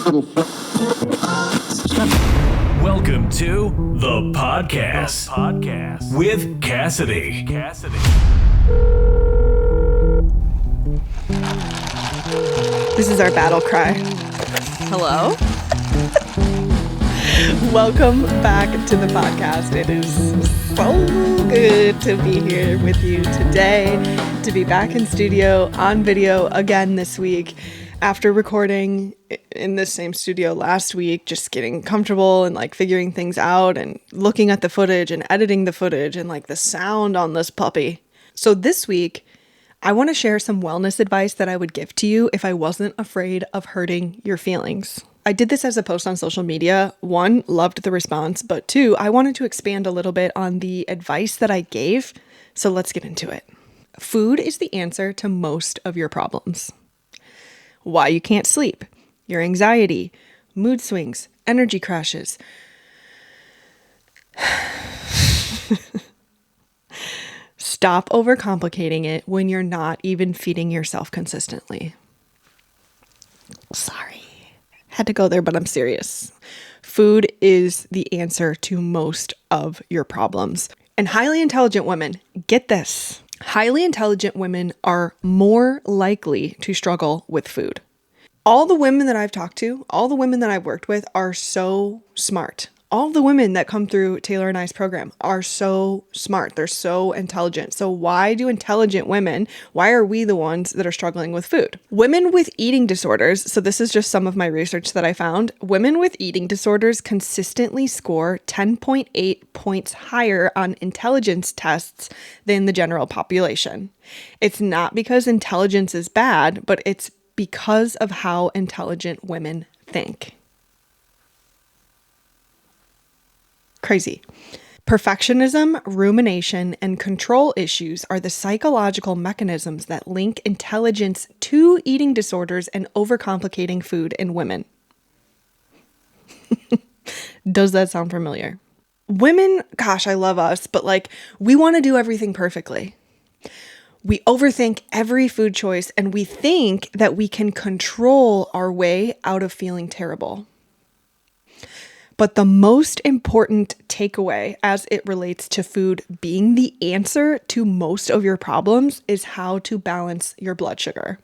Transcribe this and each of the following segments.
Welcome to the podcass with Cassidy. This is our battle cry. Hello? Welcome back to the podcast. It is so good to be here with you today, to be back in studio on video again this week after recording in this same studio last week, just getting comfortable and like figuring things out and looking at the footage and editing the footage and like the sound on this puppy. So this week, I want to share some wellness advice that I would give to you if I wasn't afraid of hurting your feelings. I did this as a post on social media. One, loved the response, but two, I wanted to expand a little bit on the advice that I gave. So let's get into it. Food is the answer to most of your problems. Why you can't sleep, your anxiety, mood swings, energy crashes. Stop overcomplicating it when you're not even feeding yourself consistently. Sorry. Had to go there, but I'm serious. Food is the answer to most of your problems. And highly intelligent women, get this. Highly intelligent women are more likely to struggle with food. All the women that I've talked to, all the women that I've worked with are so smart. All the women that come through Taylor and I's program are so smart. They're so intelligent. So why are we the ones that are struggling with food? Women with eating disorders, so this is just some of my research that I found, women with eating disorders consistently score 10.8 points higher on intelligence tests than the general population. It's not because intelligence is bad, but it's because of how intelligent women think. Crazy. Perfectionism, rumination, and control issues are the psychological mechanisms that link intelligence to eating disorders and overcomplicating food in women. Does that sound familiar? Women, gosh, I love us, but like we want to do everything perfectly. We overthink every food choice and we think that we can control our way out of feeling terrible. But the most important takeaway as it relates to food being the answer to most of your problems is how to balance your blood sugar.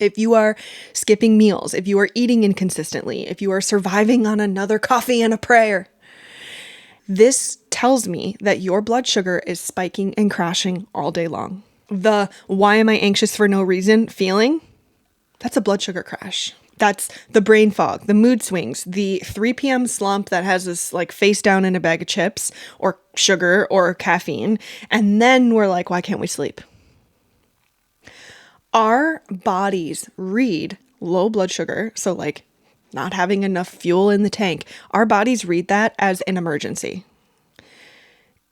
If you are skipping meals, if you are eating inconsistently, if you are surviving on another coffee and a prayer, this tells me that your blood sugar is spiking and crashing all day long. The why am I anxious for no reason feeling, that's a blood sugar crash. That's the brain fog, the mood swings, the 3 p.m. slump that has us like face down in a bag of chips or sugar or caffeine. And then we're like, why can't we sleep? Our bodies read low blood sugar, so like not having enough fuel in the tank. Our bodies read that as an emergency.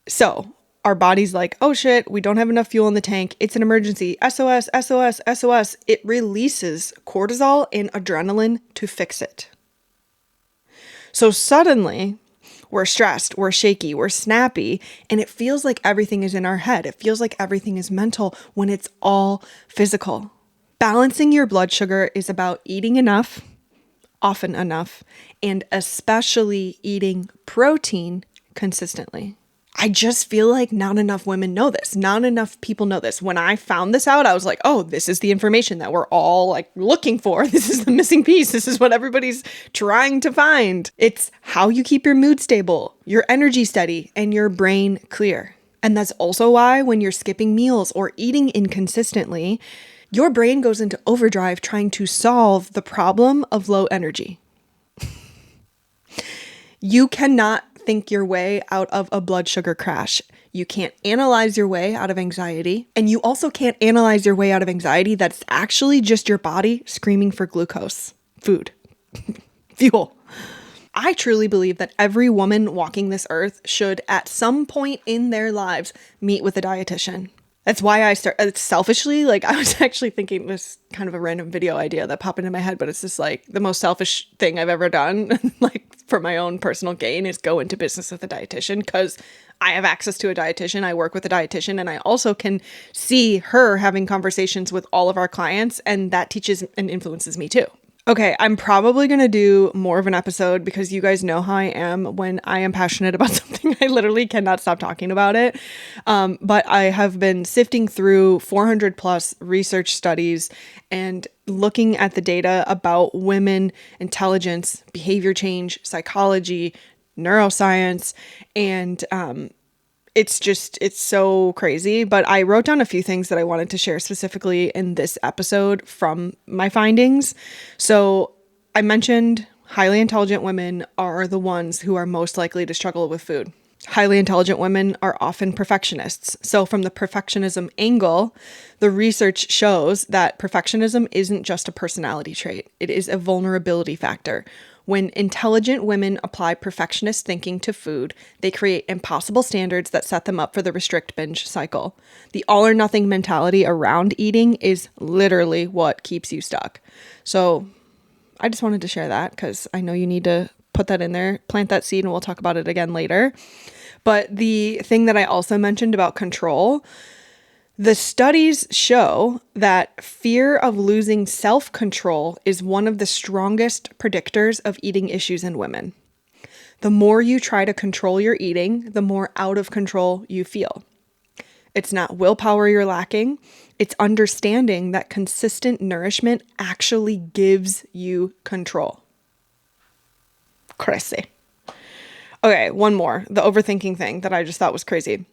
So our body's like, oh shit, we don't have enough fuel in the tank. It's an emergency. SOS, SOS, SOS. It releases cortisol and adrenaline to fix it. So suddenly we're stressed, we're shaky, we're snappy, and it feels like everything is in our head. It feels like everything is mental when it's all physical. Balancing your blood sugar is about eating enough, often enough, and especially eating protein consistently. I just feel like not enough women know this. Not enough people know this. When I found this out, I was like, oh, this is the information that we're all like looking for. This is the missing piece. This is what everybody's trying to find. It's how you keep your mood stable, your energy steady, and your brain clear. And that's also why when you're skipping meals or eating inconsistently, your brain goes into overdrive trying to solve the problem of low energy. You cannot think your way out of a blood sugar crash. You can't analyze your way out of anxiety. And you also can't analyze your way out of anxiety that's actually just your body screaming for glucose, food, fuel. I truly believe that every woman walking this earth should at some point in their lives meet with a dietitian. That's why I started selfishly. Like I was actually thinking this kind of a random video idea that popped into my head, but it's just like the most selfish thing I've ever done. Like for my own personal gain is go into business with a dietitian because I have access to a dietitian. I work with a dietitian and I also can see her having conversations with all of our clients. And that teaches and influences me too. Okay, I'm probably going to do more of an episode because you guys know how I am when I am passionate about something. I literally cannot stop talking about it. But I have been sifting through 400 plus research studies and looking at the data about women, intelligence, behavior change, psychology, neuroscience, and it's so crazy. But I wrote down a few things that I wanted to share specifically in this episode from my findings. So I mentioned highly intelligent women are the ones who are most likely to struggle with food. Highly intelligent women are often perfectionists. So, from the perfectionism angle, the research shows that perfectionism isn't just a personality trait, it is a vulnerability factor. When intelligent women apply perfectionist thinking to food, they create impossible standards that set them up for the restrict binge cycle. The all or nothing mentality around eating is literally what keeps you stuck. So, I just wanted to share that because I know you need to put that in there, plant that seed, and we'll talk about it again later. But the thing that I also mentioned about control, the studies show that fear of losing self-control is one of the strongest predictors of eating issues in women. The more you try to control your eating, the more out of control you feel. It's not willpower you're lacking. It's understanding that consistent nourishment actually gives you control. Crazy. Okay, one more. The overthinking thing that I just thought was crazy.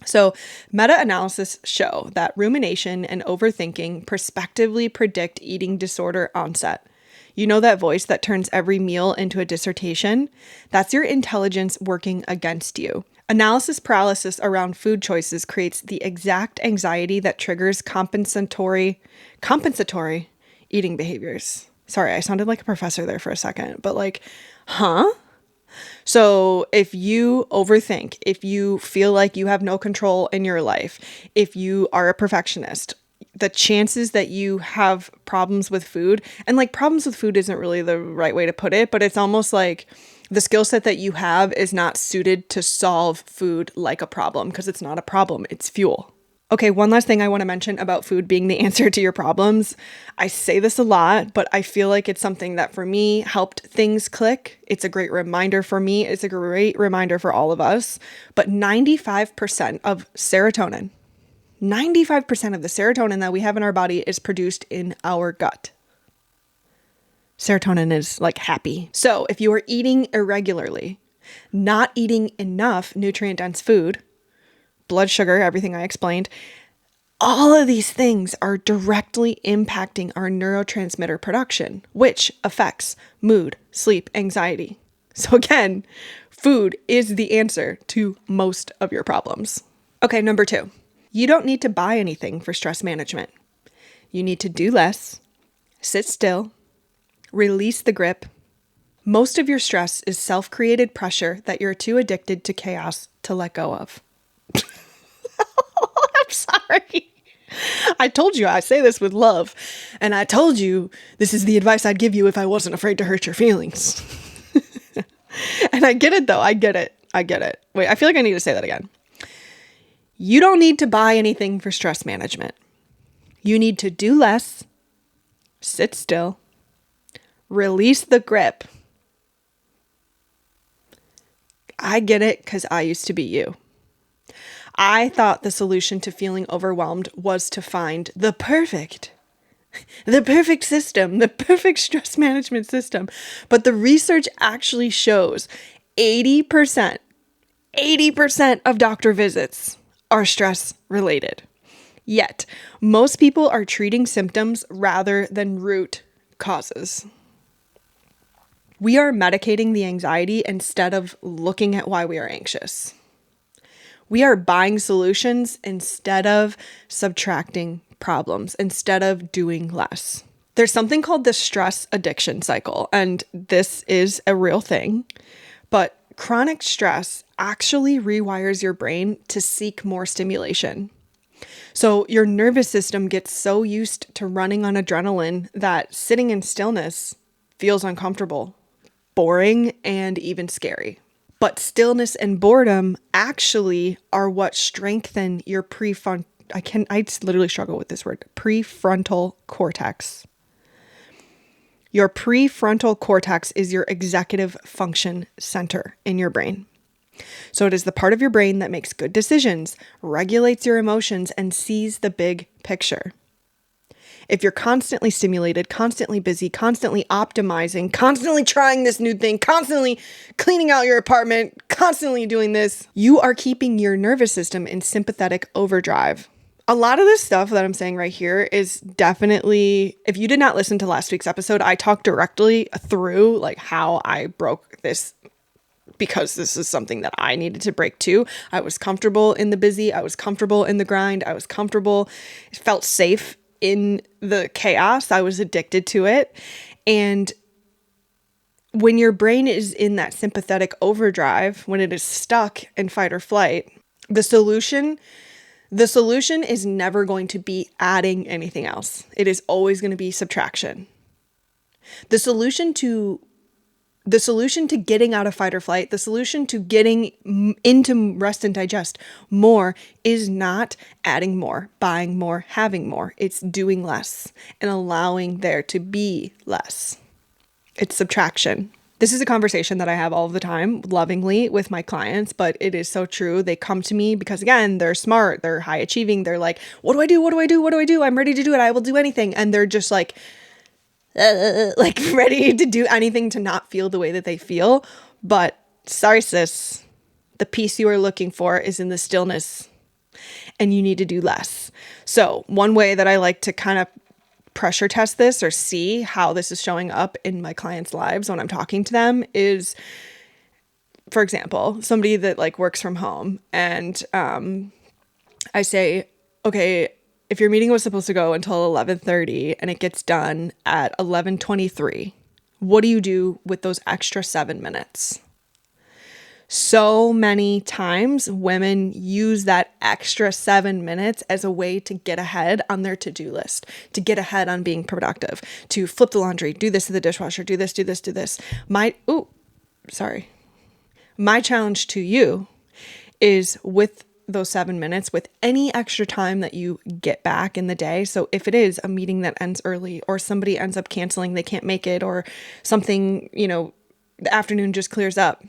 So, meta-analysis show that rumination and overthinking prospectively predict eating disorder onset. You know that voice that turns every meal into a dissertation? That's your intelligence working against you. Analysis paralysis around food choices creates the exact anxiety that triggers compensatory eating behaviors. Sorry, I sounded like a professor there for a second, but huh? So if you overthink, if you feel like you have no control in your life, if you are a perfectionist, the chances that you have problems with food, and problems with food isn't really the right way to put it, but it's almost like the skill set that you have is not suited to solve food like a problem because it's not a problem, it's fuel. Okay, one last thing I want to mention about food being the answer to your problems. I say this a lot, but I feel like it's something that for me helped things click. It's a great reminder for me. It's a great reminder for all of us. But 95% of serotonin, 95% of the serotonin that we have in our body is produced in our gut. Serotonin is like happy. So if you are eating irregularly, not eating enough nutrient-dense food, blood sugar, everything I explained, all of these things are directly impacting our neurotransmitter production, which affects mood, sleep, anxiety. So again, food is the answer to most of your problems. Okay, number 2, you don't need to buy anything for stress management. You need to do less, sit still, release the grip. Most of your stress is self-created pressure that you're too addicted to chaos to let go of. I'm sorry. I told you I say this with love, and I told you this is the advice I'd give you if I wasn't afraid to hurt your feelings. And I get it though. I get it. Wait, I feel like I need to say that again. You don't need to buy anything for stress management. You need to do less, sit still, release the grip. I get it because I used to be you. I thought the solution to feeling overwhelmed was to find the perfect system, the perfect stress management system. But the research actually shows 80% of doctor visits are stress related. Yet, most people are treating symptoms rather than root causes. We are medicating the anxiety instead of looking at why we are anxious. We are buying solutions instead of subtracting problems, instead of doing less. There's something called the stress addiction cycle, and this is a real thing, but chronic stress actually rewires your brain to seek more stimulation. So your nervous system gets so used to running on adrenaline that sitting in stillness feels uncomfortable, boring, and even scary. But stillness and boredom actually are what strengthen your I literally struggle with this word, prefrontal cortex. Your prefrontal cortex is your executive function center in your brain. So it is the part of your brain that makes good decisions, regulates your emotions, and sees the big picture. If you're constantly stimulated, constantly busy, constantly optimizing, constantly trying this new thing, constantly cleaning out your apartment, constantly doing this, you are keeping your nervous system in sympathetic overdrive. A lot of this stuff that I'm saying right here is definitely, if you did not listen to last week's episode, I talked directly through like how I broke this, because this is something that I needed to break too. I was comfortable in the busy. I was comfortable in the grind. I was comfortable. It felt safe in the chaos. I was addicted to it. And when your brain is in that sympathetic overdrive, when it is stuck in fight or flight, the solution is never going to be adding anything else. It is always going to be subtraction. The solution to getting out of fight or flight, the solution to getting into rest and digest more is not adding more, buying more, having more. It's doing less and allowing there to be less. It's subtraction. This is a conversation that I have all the time, lovingly, with my clients, but it is so true. They come to me because, again, they're smart, they're high achieving, they're like, what do I do? What do I do? What do I do? I'm ready to do it. I will do anything. And they're just like ready to do anything to not feel the way that they feel. But sorry, sis, the peace you are looking for is in the stillness, and you need to do less. So one way that I like to kind of pressure test this or see how this is showing up in my clients' lives when I'm talking to them is, for example, somebody that like works from home, and I say, okay, if your meeting was supposed to go until 11:30 and it gets done at 11:23, what do you do with those extra 7 minutes? So many times women use that extra 7 minutes as a way to get ahead on their to-do list, to get ahead on being productive, to flip the laundry, do this to the dishwasher, do this, do this, do this. My challenge to you is, with those 7 minutes, with any extra time that you get back in the day. So if it is a meeting that ends early, or somebody ends up canceling, they can't make it, or something, the afternoon just clears up,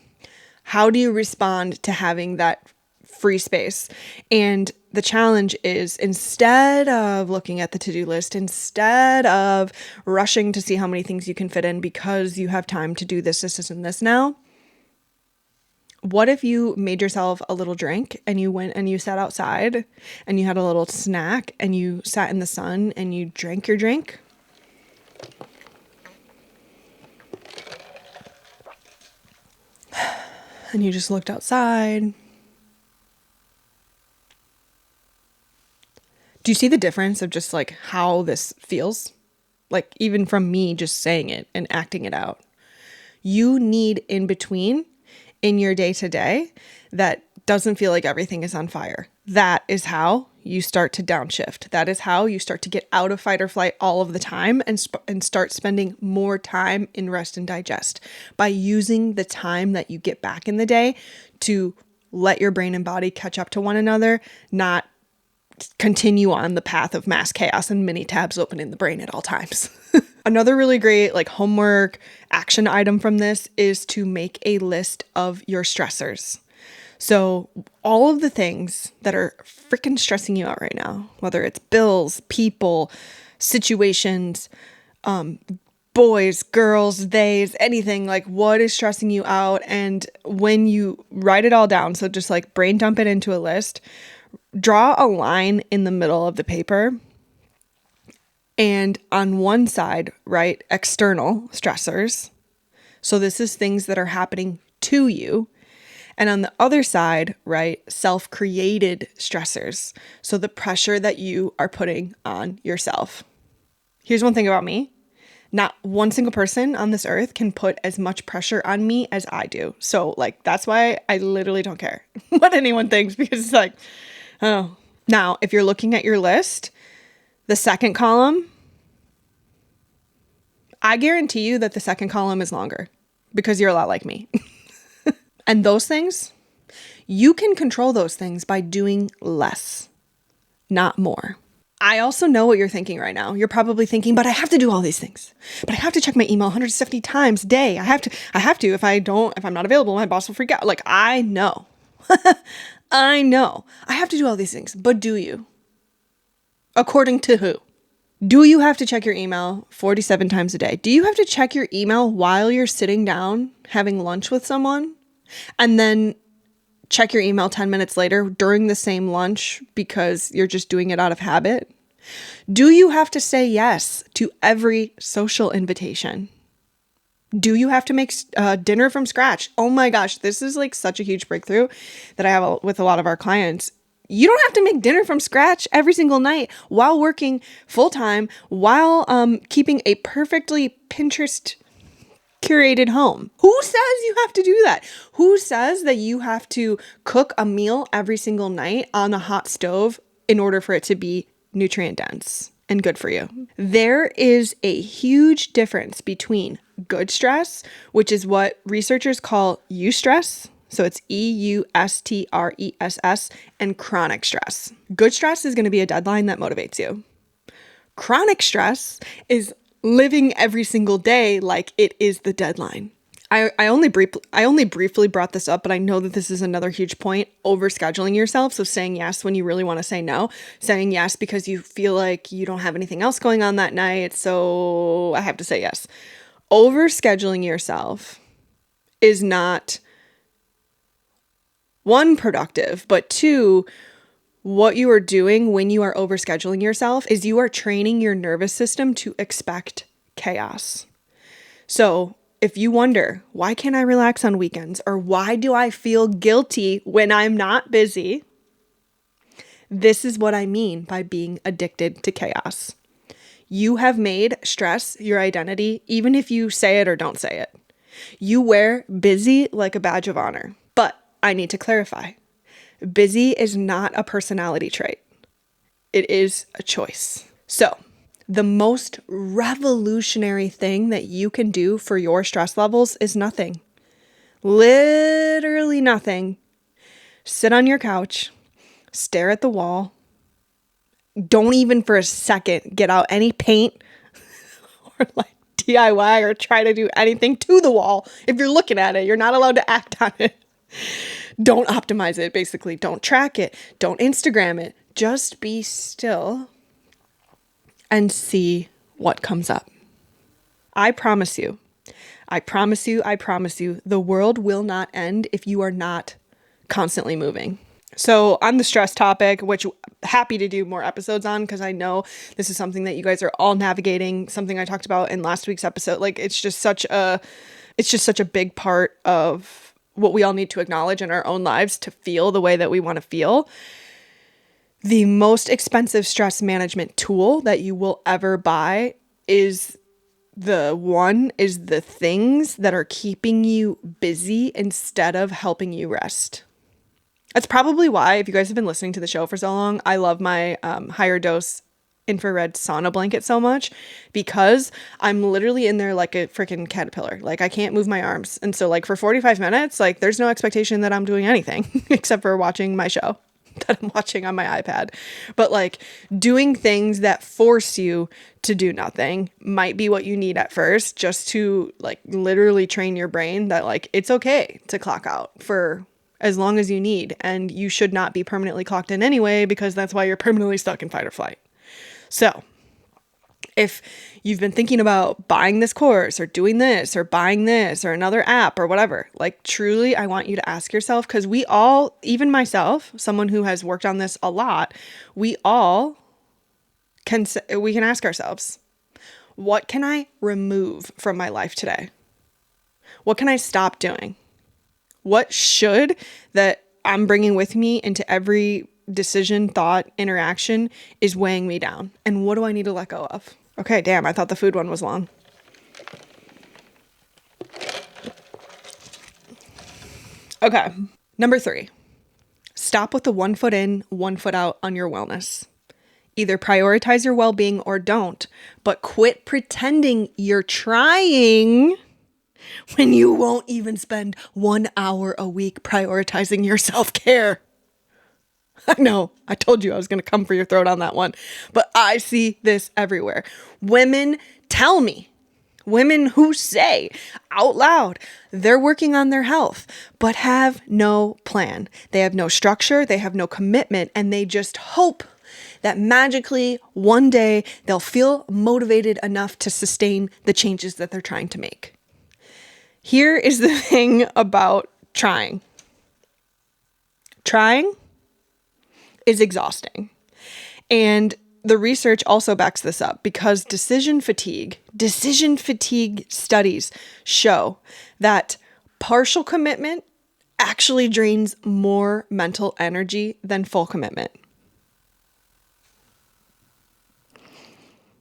how do you respond to having that free space? And the challenge is, instead of looking at the to-do list, instead of rushing to see how many things you can fit in because you have time to do this, and this now, what if you made yourself a little drink and you went and you sat outside and you had a little snack and you sat in the sun and you drank your drink? And you just looked outside. Do you see the difference of just like how this feels? Like, even from me just saying it and acting it out. You need in between in your day-to-day that doesn't feel like everything is on fire. That is how you start to downshift. That is how you start to get out of fight or flight all of the time and start spending more time in rest and digest, by using the time that you get back in the day to let your brain and body catch up to one another, not continue on the path of mass chaos and mini tabs open in the brain at all times. Another really great like homework action item from this is to make a list of your stressors. So all of the things that are freaking stressing you out right now, whether it's bills, people, situations, boys, girls, theys, anything, like what is stressing you out. And when you write it all down, so just like brain dump it into a list, draw a line in the middle of the paper. And on one side, write external stressors. So this is things that are happening to you. And on the other side, write self-created stressors. So the pressure that you are putting on yourself. Here's one thing about me. Not one single person on this earth can put as much pressure on me as I do. So like, that's why I literally don't care what anyone thinks, because it's like, oh. Now, if you're looking at your list, the second column, I guarantee you that the second column is longer, because you're a lot like me. And those things, you can control those things by doing less, not more. I also know what you're thinking right now. You're probably thinking, but I have to do all these things. But I have to check my email 170 times a day. I have to. If I'm not available, my boss will freak out. Like, I know. I know. I have to do all these things. But do you? According to who? Do you have to check your email 47 times a day? Do you have to check your email while you're sitting down having lunch with someone? And then check your email 10 minutes later during the same lunch because you're just doing it out of habit? Do you have to say yes to every social invitation? Do you have to make dinner from scratch? Oh my gosh, this is like such a huge breakthrough that I have with a lot of our clients. You don't have to make dinner from scratch every single night while working full time, while keeping a perfectly Pinterest curated home. Who says you have to do that? Who says that you have to cook a meal every single night on a hot stove in order for it to be nutrient dense and good for you? There is a huge difference between good stress, which is what researchers call eustress. So it's EUSTRESS, and chronic stress. Good stress is going to be a deadline that motivates you. Chronic stress is living every single day like it is the deadline. I only briefly brought this up, but I know that this is another huge point, overscheduling yourself. So saying yes when you really want to say no, saying yes because you feel like you don't have anything else going on that night, so I have to say yes. Overscheduling yourself is not, one, productive, but two, what you are doing when you are overscheduling yourself is you are training your nervous system to expect chaos. So if you wonder, why can't I relax on weekends? Or why do I feel guilty when I'm not busy? This is what I mean by being addicted to chaos. You have made stress your identity, even if you say it or don't say it. You wear busy like a badge of honor. But I need to clarify. Busy is not a personality trait. It is a choice. So, the most revolutionary thing that you can do for your stress levels is nothing. Literally nothing. Sit on your couch, stare at the wall. Don't even for a second get out any paint or like DIY or try to do anything to the wall. If you're looking at it, you're not allowed to act on it. Don't optimize it, basically. Don't track it. Don't Instagram it. Just be still and see what comes up. I promise you, the world will not end if you are not constantly moving. So on the stress topic, which I'm happy to do more episodes on because I know this is something that you guys are all navigating, something I talked about in last week's episode. Like it's just such a big part of what we all need to acknowledge in our own lives to feel the way that we want to feel. The most expensive stress management tool that you will ever buy is the things that are keeping you busy instead of helping you rest. That's probably why, if you guys have been listening to the show for so long, I love my higher dose infrared sauna blanket so much, because I'm literally in there like a freaking caterpillar. Like I can't move my arms. And so like for 45 minutes, like there's no expectation that I'm doing anything except for watching my show that I'm watching on my iPad. But like doing things that force you to do nothing might be what you need at first, just to like literally train your brain that like it's okay to clock out for as long as you need. And you should not be permanently clocked in anyway, because that's why you're permanently stuck in fight or flight. So if you've been thinking about buying this course or doing this or buying this or another app or whatever, like truly, I want you to ask yourself, because we all, even myself, someone who has worked on this a lot, we all can ask ourselves, what can I remove from my life today? What can I stop doing? What should that I'm bringing with me into every decision, thought, interaction is weighing me down? And what do I need to let go of? Okay, damn, I thought the food one was long. Okay, number 3, stop with the 1 foot in, 1 foot out on your wellness. Either prioritize your well-being or don't, but quit pretending you're trying when you won't even spend 1 hour a week prioritizing your self-care. I know, I told you I was going to come for your throat on that one, but I see this everywhere. Women tell me, women who say out loud they're working on their health, but have no plan. They have no structure, they have no commitment, and they just hope that magically one day they'll feel motivated enough to sustain the changes that they're trying to make. Here is the thing about trying. Trying is exhausting. And the research also backs this up because decision fatigue studies show that partial commitment actually drains more mental energy than full commitment.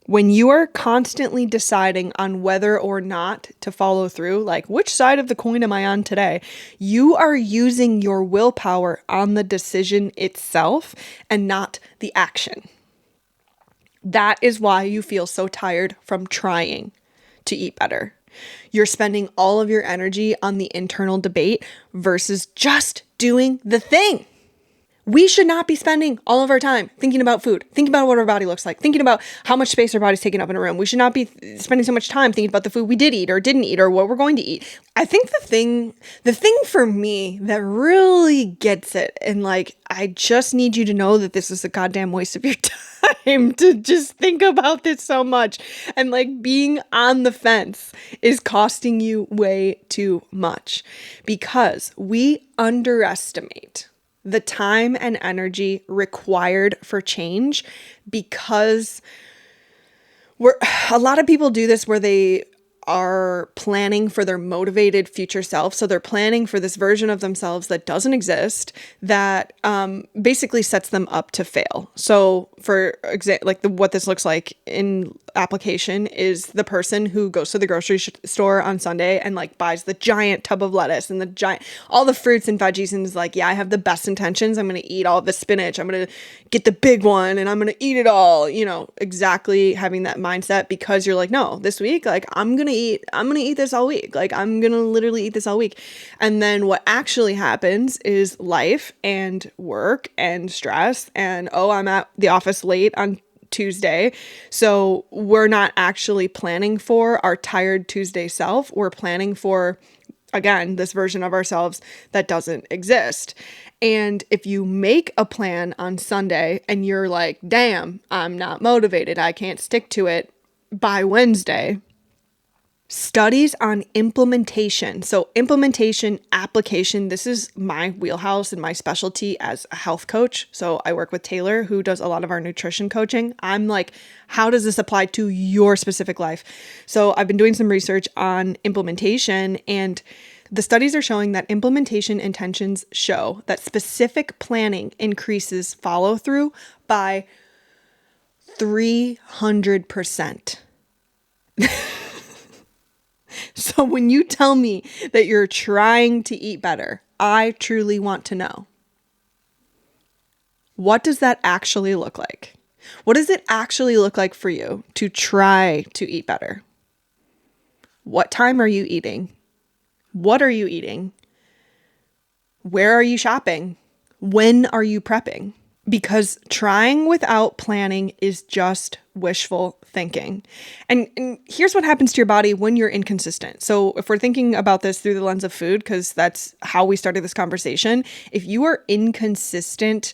When you are constantly deciding on whether or not to follow through, like which side of the coin am I on today, you are using your willpower on the decision itself and not the action. That is why you feel so tired from trying to eat better. You're spending all of your energy on the internal debate versus just doing the thing. We should not be spending all of our time thinking about food, thinking about what our body looks like, thinking about how much space our body's taking up in a room. We should not be spending so much time thinking about the food we did eat or didn't eat or what we're going to eat. I think the thing for me that really gets it, and like, I just need you to know that this is a goddamn waste of your time to just think about this so much. And like, being on the fence is costing you way too much because we underestimate the time and energy required for change because a lot of people do this where they are planning for their motivated future self. So they're planning for this version of themselves that doesn't exist, that basically sets them up to fail. So for example, like what this looks like in application is the person who goes to the grocery store on Sunday and like buys the giant tub of lettuce and all the fruits and veggies and is like, yeah, I have the best intentions. I'm going to eat all the spinach. I'm going to get the big one and I'm going to eat it all, exactly having that mindset because you're like, no, this week, like I'm going to eat this all week. Like I'm going to literally eat this all week. And then what actually happens is life and work and stress and, oh, I'm at the office late on Tuesday. So we're not actually planning for our tired Tuesday self. We're planning for, again, this version of ourselves that doesn't exist. And if you make a plan on Sunday and you're like, damn, I'm not motivated, I can't stick to it by Wednesday, studies on implementation. So implementation, application, this is my wheelhouse and my specialty as a health coach. So I work with Taylor, who does a lot of our nutrition coaching. I'm like, how does this apply to your specific life? So I've been doing some research on implementation, and the studies are showing that implementation intentions show that specific planning increases follow through by 300%. So when you tell me that you're trying to eat better, I truly want to know, what does that actually look like? What does it actually look like for you to try to eat better? What time are you eating? What are you eating? Where are you shopping? When are you prepping? Because trying without planning is just wishful thinking. And here's what happens to your body when you're inconsistent. So if we're thinking about this through the lens of food, because that's how we started this conversation, if you are inconsistent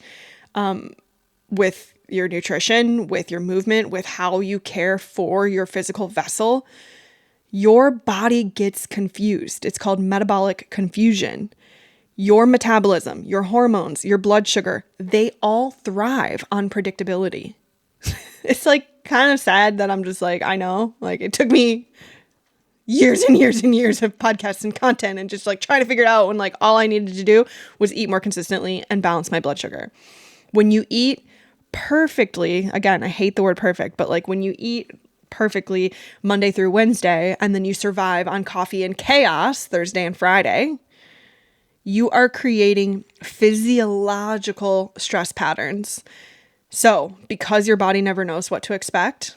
with your nutrition, with your movement, with how you care for your physical vessel, your body gets confused. It's called metabolic confusion. Your metabolism, your hormones, your blood sugar, they all thrive on predictability. It's like kind of sad that I'm just like, I know, like it took me years and years and years of podcasts and content and just like trying to figure it out when like all I needed to do was eat more consistently and balance my blood sugar. When you eat perfectly, again, I hate the word perfect, but like when you eat perfectly Monday through Wednesday and then you survive on coffee and chaos Thursday and Friday, you are creating physiological stress patterns. So because your body never knows what to expect,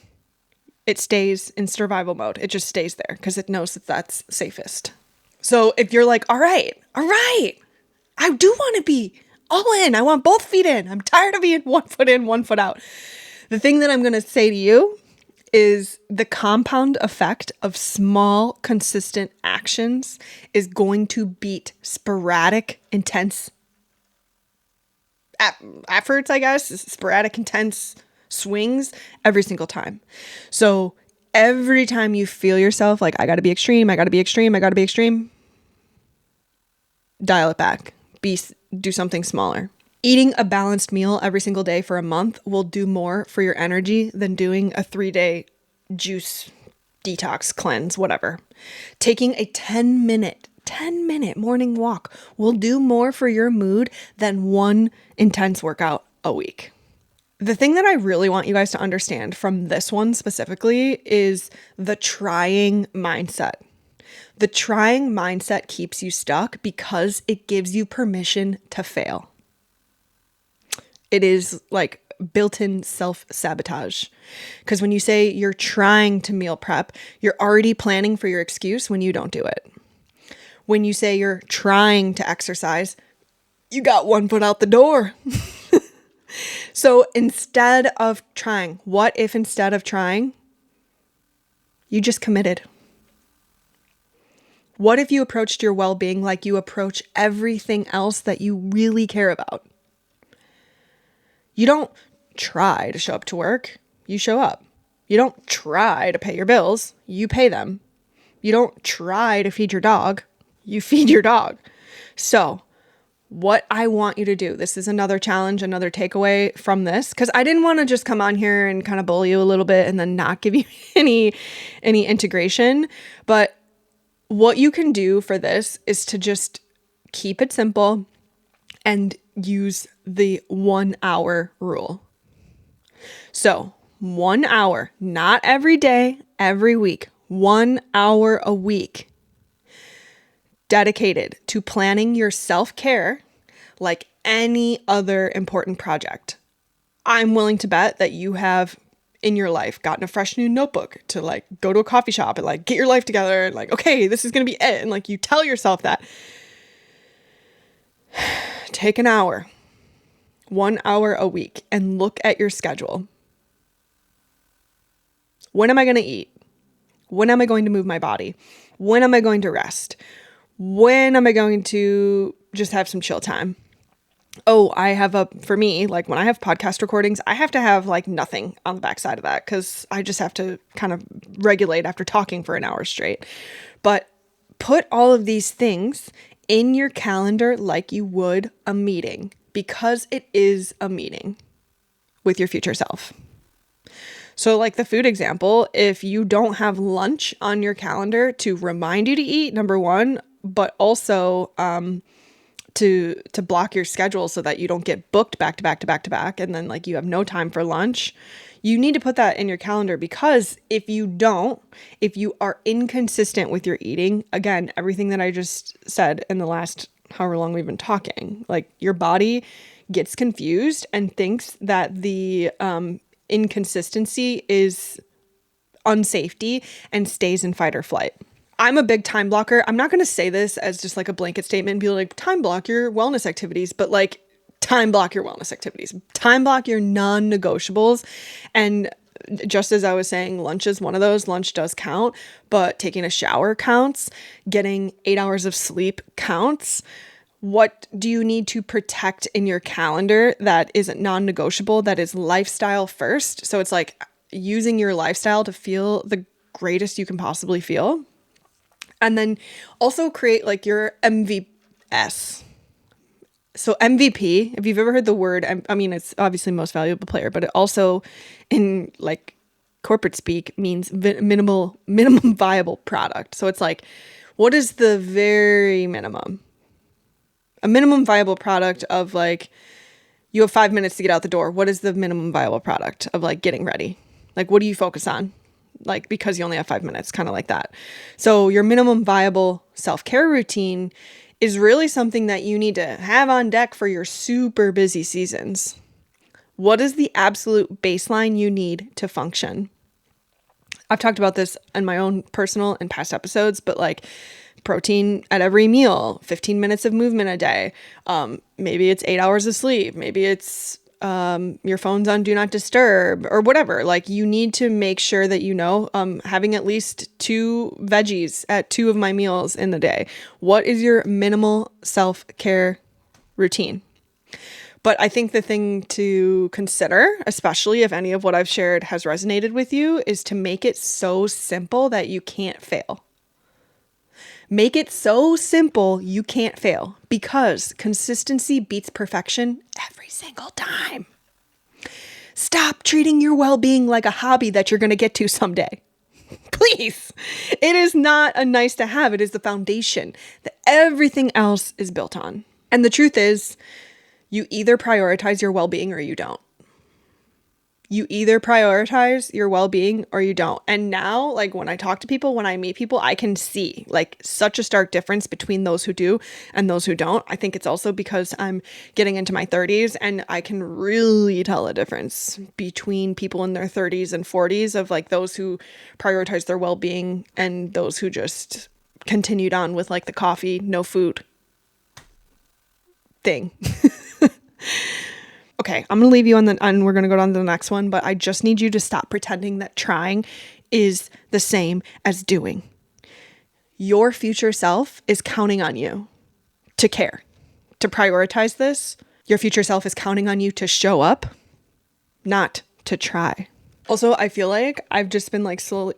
it stays in survival mode. It just stays there because it knows that that's safest. So if you're like, all right, I do want to be all in. I want both feet in. I'm tired of being 1 foot in, 1 foot out. The thing that I'm going to say to you is the compound effect of small, consistent actions is going to beat sporadic, intense efforts, I guess, sporadic, intense swings every single time. So every time you feel yourself like, I got to be extreme, I got to be extreme, I got to be extreme, dial it back. Do something smaller. Eating a balanced meal every single day for a month will do more for your energy than doing a 3-day juice detox cleanse, whatever. Taking a 10-minute morning walk will do more for your mood than one intense workout a week. The thing that I really want you guys to understand from this one specifically is the trying mindset. The trying mindset keeps you stuck because it gives you permission to fail. It is like built-in self-sabotage. Because when you say you're trying to meal prep, you're already planning for your excuse when you don't do it. When you say you're trying to exercise, you got 1 foot out the door. So instead of trying, what if instead of trying, you just committed? What if you approached your well-being like you approach everything else that you really care about? You don't try to show up to work, you show up. You don't try to pay your bills, you pay them. You don't try to feed your dog, you feed your dog. So what I want you to do, this is another challenge, another takeaway from this, because I didn't want to just come on here and kind of bully you a little bit and then not give you any integration. But what you can do for this is to just keep it simple and use the 1 hour rule. So 1 hour, not every day, every week, 1 hour a week dedicated to planning your self-care like any other important project. I'm willing to bet that you have in your life gotten a fresh new notebook to like go to a coffee shop and like get your life together and like, okay, this is going to be it. And like you tell yourself that. Take an hour, 1 hour a week, and look at your schedule. When am I going to eat? When am I going to move my body? When am I going to rest? When am I going to just have some chill time? Oh, for me, like when I have podcast recordings, I have to have like nothing on the backside of that because I just have to kind of regulate after talking for an hour straight. But put all of these things in your calendar like you would a meeting, because it is a meeting with your future self. So like the food example, if you don't have lunch on your calendar to remind you to eat, number one, but also to block your schedule so that you don't get booked back to back to back to back and then like you have no time for lunch, you need to put that in your calendar, because if you are inconsistent with your eating, again, everything that I just said in the last however long we've been talking, like your body gets confused and thinks that the inconsistency is unsafety and stays in fight or flight. I'm a big time blocker. I'm not going to say this as just like a blanket statement and be like, time block your wellness activities, but like time block your wellness activities, time block your non-negotiables. And just as I was saying, lunch is one of those. Lunch does count, but taking a shower counts. Getting 8 hours of sleep counts. What do you need to protect in your calendar that isn't non-negotiable, that is lifestyle first? So it's like using your lifestyle to feel the greatest you can possibly feel. And then also create like your MVS. So MVP, if you've ever heard the word, I mean, it's obviously most valuable player, but it also in like corporate speak means minimum viable product. So it's like, what is the very minimum? A minimum viable product of like, you have 5 minutes to get out the door. What is the minimum viable product of like getting ready? Like, what do you focus on? Like, because you only have 5 minutes, kind of like that. So your minimum viable self-care routine is really something that you need to have on deck for your super busy seasons. What is the absolute baseline you need to function? I've talked about this in my own personal and past episodes, but like protein at every meal, 15 minutes of movement a day. Maybe it's 8 hours of sleep. Maybe it's your phone's on do not disturb or whatever. Like you need to make sure that having at least 2 veggies at 2 of my meals in the day. What is your minimal self-care routine? But I think the thing to consider, especially if any of what I've shared has resonated with you, is to make it so simple that you can't fail. Make it so simple you can't fail, because consistency beats perfection every single time. Stop treating your well-being like a hobby that you're going to get to someday. Please. It is not a nice to have. It is the foundation that everything else is built on. And the truth is, you either prioritize your well-being or you don't. You either prioritize your well-being or you don't. And now, like when I talk to people, when I meet people, I can see like such a stark difference between those who do and those who don't. I think it's also because I'm getting into my 30s and I can really tell a difference between people in their 30s and 40s of like those who prioritize their well-being and those who just continued on with like the coffee, no food thing. Okay, I'm going to leave you and we're going to go on to the next one, but I just need you to stop pretending that trying is the same as doing. Your future self is counting on you to care, to prioritize this. Your future self is counting on you to show up, not to try. Also, I feel like I've just been like slowly,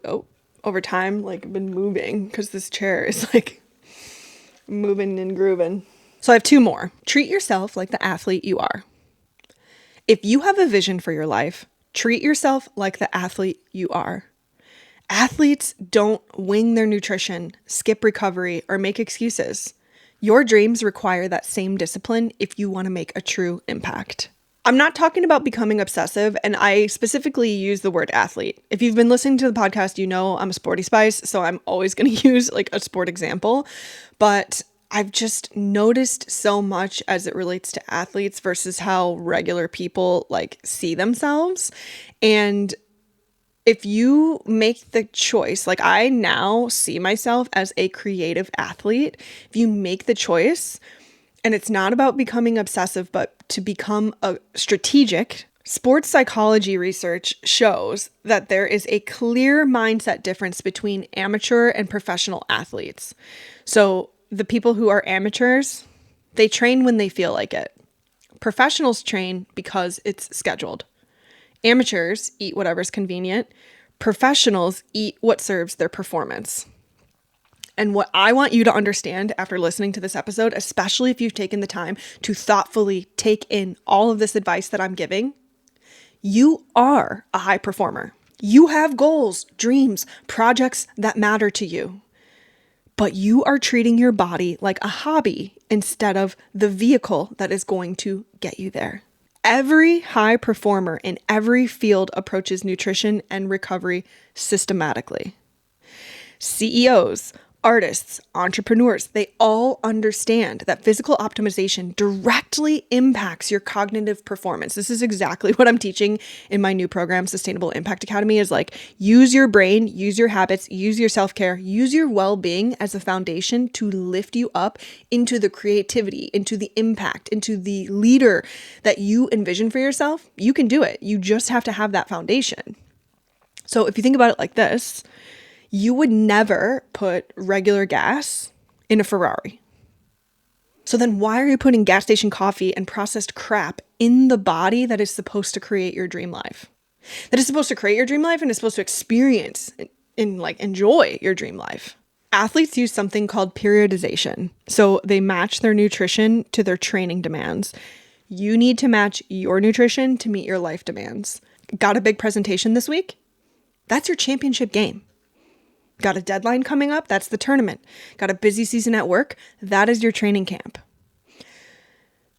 over time, like been moving because this chair is like moving and grooving. So I have 2 more. Treat yourself like the athlete you are. If you have a vision for your life, treat yourself like the athlete you are. Athletes don't wing their nutrition, skip recovery, or make excuses. Your dreams require that same discipline if you want to make a true impact. I'm not talking about becoming obsessive, and I specifically use the word athlete. If you've been listening to the podcast, you know I'm a sporty spice, so I'm always going to use like a sport example. But I've just noticed so much as it relates to athletes versus how regular people like see themselves. And if you make the choice, like I now see myself as a creative athlete. If you make the choice, and it's not about becoming obsessive, but to become a strategic, sports psychology research shows that there is a clear mindset difference between amateur and professional athletes. So the people who are amateurs, they train when they feel like it. Professionals train because it's scheduled. Amateurs eat whatever's convenient. Professionals eat what serves their performance. And what I want you to understand after listening to this episode, especially if you've taken the time to thoughtfully take in all of this advice that I'm giving, you are a high performer. You have goals, dreams, projects that matter to you. But you are treating your body like a hobby instead of the vehicle that is going to get you there. Every high performer in every field approaches nutrition and recovery systematically. CEOs, artists, entrepreneurs, they all understand that physical optimization directly impacts your cognitive performance. This is exactly what I'm teaching in my new program, Sustainable Impact Academy, is like use your brain, use your habits, use your self-care, use your well-being as a foundation to lift you up into the creativity, into the impact, into the leader that you envision for yourself. You can do it. You just have to have that foundation. So if you think about it like this, you would never put regular gas in a Ferrari. So then why are you putting gas station coffee and processed crap in the body that is supposed to create your dream life? That is supposed to create your dream life and is supposed to experience and like enjoy your dream life. Athletes use something called periodization. So they match their nutrition to their training demands. You need to match your nutrition to meet your life demands. Got a big presentation this week? That's your championship game. Got a deadline coming up? That's the tournament. Got a busy season at work? That is your training camp.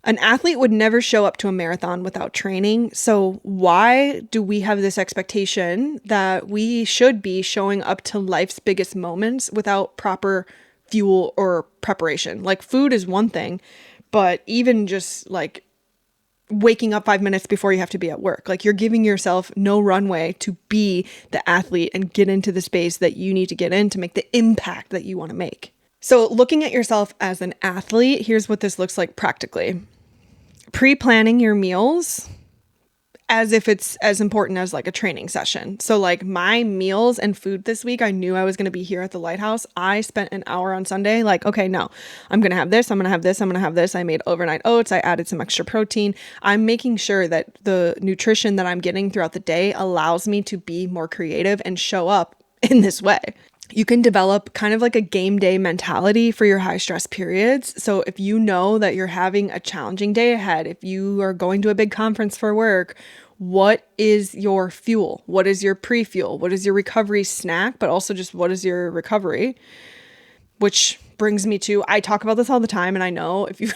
An athlete would never show up to a marathon without training. So why do we have this expectation that we should be showing up to life's biggest moments without proper fuel or preparation? Like food is one thing, but even just like waking up 5 minutes before you have to be at work. Like, you're giving yourself no runway to be the athlete and get into the space that you need to get in to make the impact that you want to make. So looking at yourself as an athlete, here's what this looks like practically. Pre-planning your meals as if it's as important as like a training session. So like my meals and food this week, I knew I was going to be here at the lighthouse. I spent an hour on Sunday like, okay, no, I'm going to have this. I'm going to have this. I'm going to have this. I made overnight oats. I added some extra protein. I'm making sure that the nutrition that I'm getting throughout the day allows me to be more creative and show up in this way. You can develop kind of like a game day mentality for your high stress periods. So if you know that you're having a challenging day ahead, if you are going to a big conference for work, what is your fuel? What is your pre-fuel? What is your recovery snack? But also just what is your recovery? Which brings me to, I talk about this all the time. And I know if you,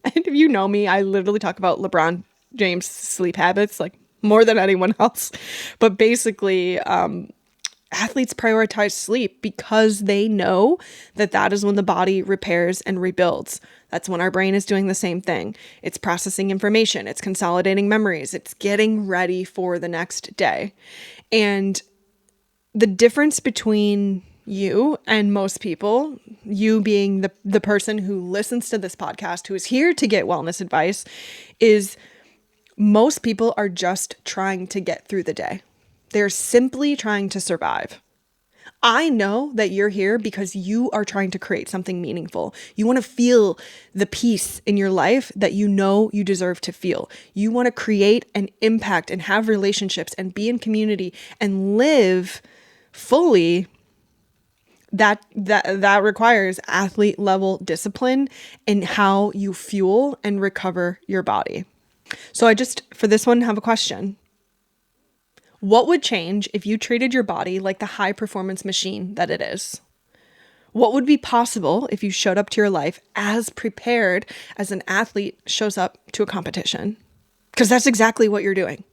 if you know me, I literally talk about LeBron James' sleep habits, like more than anyone else. But basically, athletes prioritize sleep because they know that that is when the body repairs and rebuilds. That's when our brain is doing the same thing. It's processing information. It's consolidating memories. It's getting ready for the next day. And the difference between you and most people, you being the person who listens to this podcast, who is here to get wellness advice, is most people are just trying to get through the day. They're simply trying to survive. I know that you're here because you are trying to create something meaningful. You want to feel the peace in your life that you know you deserve to feel. You want to create an impact and have relationships and be in community and live fully. That requires athlete level discipline in how you fuel and recover your body. So I just, for this one, have a question. What would change if you treated your body like the high performance machine that it is? What would be possible if you showed up to your life as prepared as an athlete shows up to a competition? Because that's exactly what you're doing.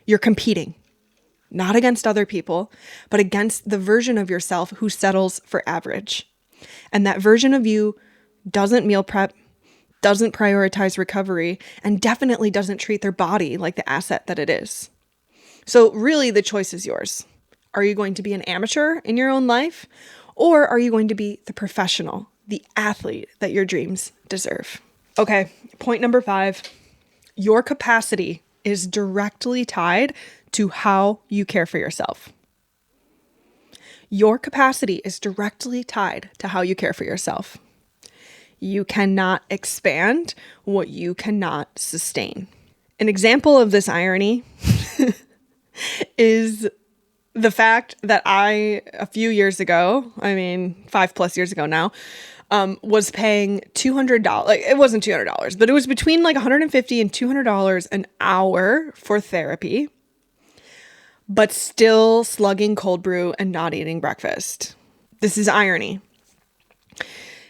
You're competing, not against other people, but against the version of yourself who settles for average. And that version of you doesn't meal prep, doesn't prioritize recovery, and definitely doesn't treat their body like the asset that it is. So really the choice is yours. Are you going to be an amateur in your own life, or are you going to be the professional, the athlete that your dreams deserve? Okay, point number 5. Your capacity is directly tied to how you care for yourself. Your capacity is directly tied to how you care for yourself. You cannot expand what you cannot sustain. An example of this irony is the fact that I, a few years ago, 5+ years ago now, was paying $200. Like, it wasn't $200, but it was between like $150 and $200 an hour for therapy, but still slugging cold brew and not eating breakfast. This is irony.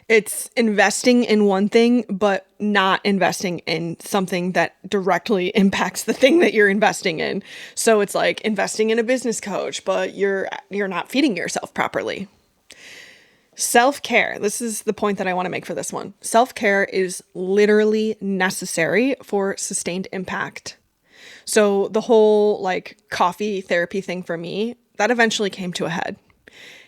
It's investing in one thing, but not investing in something that directly impacts the thing that you're investing in. So it's like investing in a business coach, but you're not feeding yourself properly. Self-care. This is the point that I want to make for this one. Self-care is literally necessary for sustained impact. So the whole like coffee therapy thing for me, that eventually came to a head.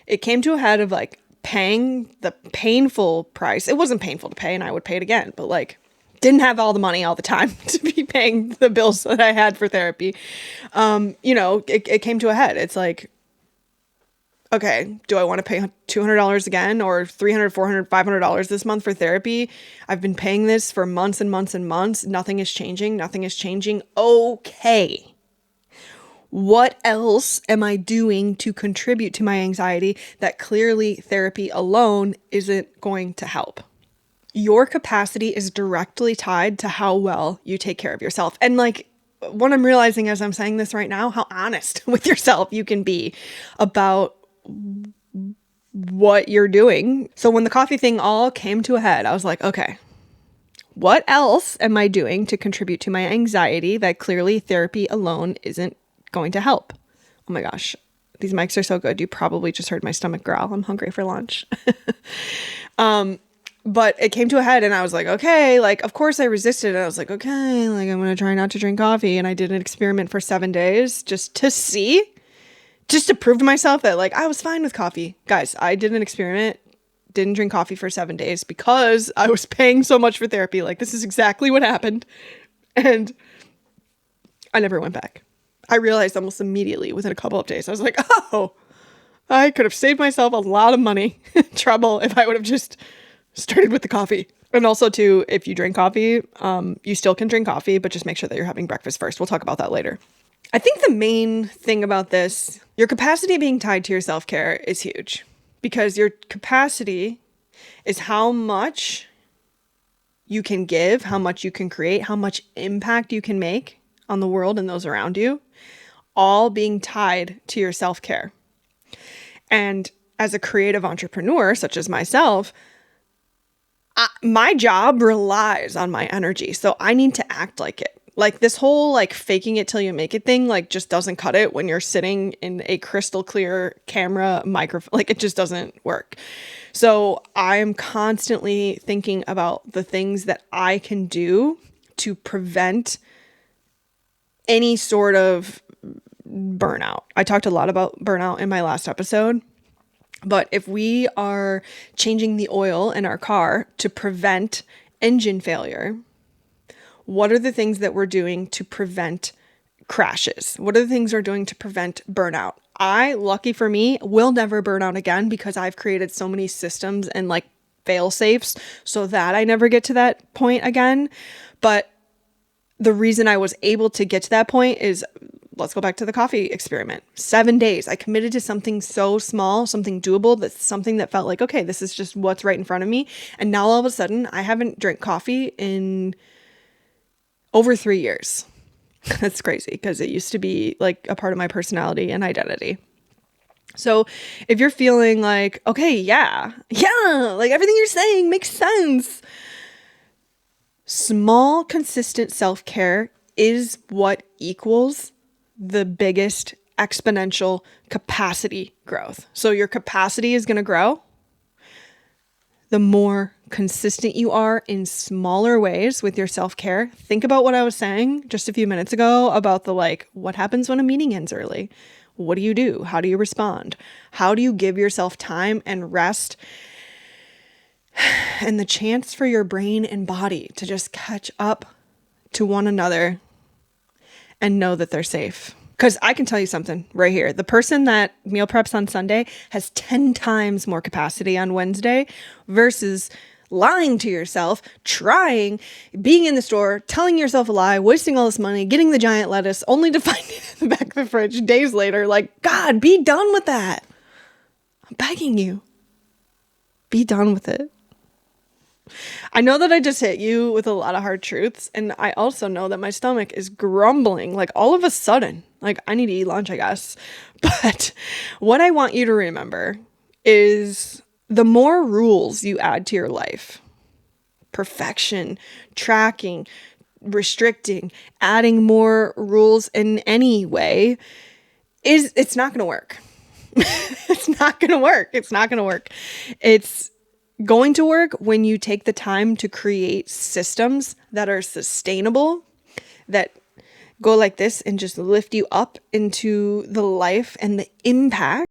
It came to a head of like paying the painful price. It wasn't painful to pay and I would pay it again, but like didn't have all the money all the time to be paying the bills that I had for therapy. It came to a head. It's like, okay, do I want to pay $200 again or $300, $400, $500 this month for therapy? I've been paying this for months and months and months. Nothing is changing. Nothing is changing. Okay. What else am I doing to contribute to my anxiety that clearly therapy alone isn't going to help? Your capacity is directly tied to how well you take care of yourself. And like what I'm realizing as I'm saying this right now, how honest with yourself you can be about what you're doing. So when the coffee thing all came to a head, I was like, okay, what else am I doing to contribute to my anxiety that clearly therapy alone isn't going to help? Oh my gosh, these mics are so good. You probably just heard my stomach growl. I'm hungry for lunch. But it came to a head and I was like, okay, like, of course I resisted it. I was like, okay, like I'm going to try not to drink coffee. And I did an experiment for 7 days just to prove to myself that like I was fine with coffee. Guys, I did an experiment, didn't drink coffee for 7 days because I was paying so much for therapy. Like this is exactly what happened. And I never went back. I realized almost immediately within a couple of days, I was like, oh, I could have saved myself a lot of money, trouble if I would have just started with the coffee. And also too, if you drink coffee, you still can drink coffee, but just make sure that you're having breakfast first. We'll talk about that later. I think the main thing about this, your capacity being tied to your self-care is huge because your capacity is how much you can give, how much you can create, how much impact you can make on the world and those around you, all being tied to your self-care. And as a creative entrepreneur, such as myself, my job relies on my energy. So I need to act like it. Like this whole like faking it till you make it thing, like just doesn't cut it when you're sitting in a crystal clear camera microphone. Like it just doesn't work. So I am constantly thinking about the things that I can do to prevent any sort of burnout. I talked a lot about burnout in my last episode. But if we are changing the oil in our car to prevent engine failure, what are the things that we're doing to prevent crashes? What are the things we're doing to prevent burnout? Lucky for me, will never burn out again because I've created so many systems and like fail safes so that I never get to that point again. But the reason I was able to get to that point is, let's go back to the coffee experiment. 7 days. I committed to something so small, something doable, that's something that felt like, okay, this is just what's right in front of me. And now all of a sudden, I haven't drank coffee in over 3 years. That's crazy because it used to be like a part of my personality and identity. So if you're feeling like, okay, yeah, like everything you're saying makes sense. Small, consistent self-care is what equals the biggest exponential capacity growth. So your capacity is going to grow the more consistent you are in smaller ways with your self-care. Think about what I was saying just a few minutes ago about the like, what happens when a meeting ends early? What do you do? How do you respond? How do you give yourself time and rest and the chance for your brain and body to just catch up to one another and know that they're safe? Because I can tell you something right here. The person that meal preps on Sunday has 10 times more capacity on Wednesday versus lying to yourself, trying, being in the store, telling yourself a lie, wasting all this money, getting the giant lettuce, only to find it in the back of the fridge days later. Like, God, be done with that. I'm begging you. Be done with it. I know that I just hit you with a lot of hard truths, and I also know that my stomach is grumbling, like all of a sudden. Like, I need to eat lunch, I guess. But what I want you to remember is the more rules you add to your life, perfection, tracking, restricting, adding more rules in any way, it's not going to work. It's not going to work. It's not going to work. It's going to work when you take the time to create systems that are sustainable, that go like this and just lift you up into the life and the impact